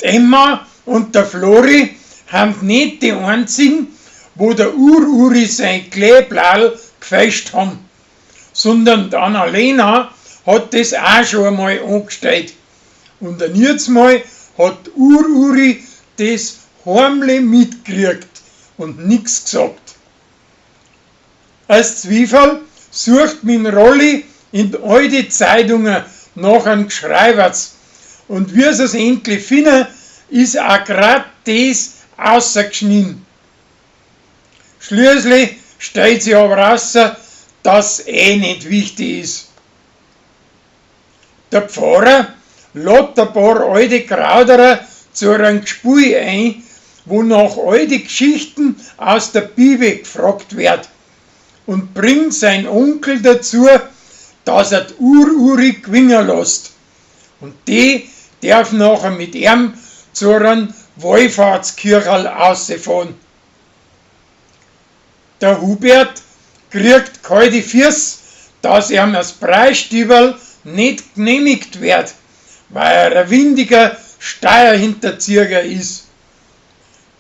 Emma und der Flori haben nicht die einzigen, wo der Uri sein Kleeblau gefälscht haben, sondern die Annalena hat das auch schon einmal angestellt. Und ein jetzt Mal hat Uri das heimlich mitgekriegt und nichts gesagt. Als Zwiebel sucht mein Rolli in all die Zeitungen nach einem Geschreiberts. Und wie sie es endlich finden, ist auch grad das ausgeschnitten. Schließlich stellt sich aber raus, dass es nicht wichtig ist. Der Pfarrer lädt ein paar alte Krauderer zu einem Gespui ein, wo nach alte Geschichten aus der Bibel gefragt wird, und bringt seinen Onkel dazu, dass er die Uri gewinnen lässt. Und die darf nachher mit ihm zu einem Wallfahrtskircherl rausfahren. Der Hubert kriegt kalte Füße, dass ihm das Preisstüberl nicht genehmigt wird, weil er ein windiger Steuerhinterzieher ist.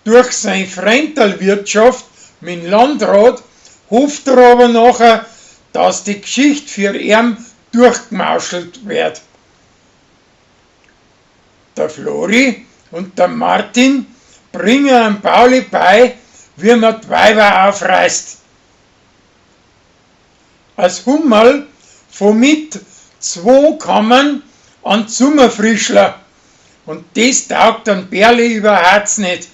Durch seine Fremdelwirtschaft mit dem Landrat hofft er aber nachher, dass die Geschichte für ihn durchgemauschelt wird. Der Flori und der Martin bringen an Pauli bei, wie man die Weiber aufreißt. Als Hummerl von mit 2 Kammern an Sommerfrischler. Und das taugt an Berli überhaupt nicht,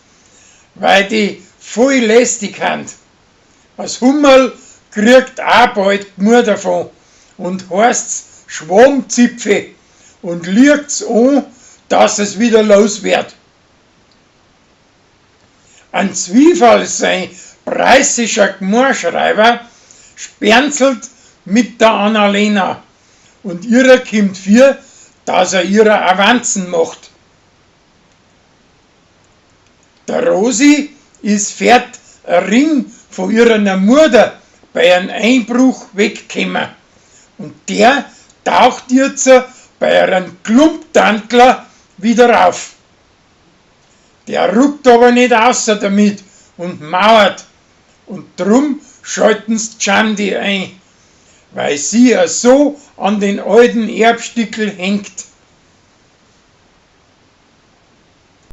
weil die voll lästig sind. Als Hummerl kriegt auch bald die Mutter davon und heißt's Schwarmzipfe und liegt's an, dass es wieder los wird. Ein Zwiebel, sein preußischer Gemorschreiber, spernzelt mit der Annalena und ihrer kommt für, dass er ihrer Avanzen macht. Der Rosi ist fährt ein Ring von ihrer Mutter bei einem Einbruch weggekommen und der taucht jetzt bei einem Klumptantler wieder auf. Der ruckt aber nicht außer damit und mauert, und drum schalten's Chandi ein, weil sie so an den alten Erbstickel hängt.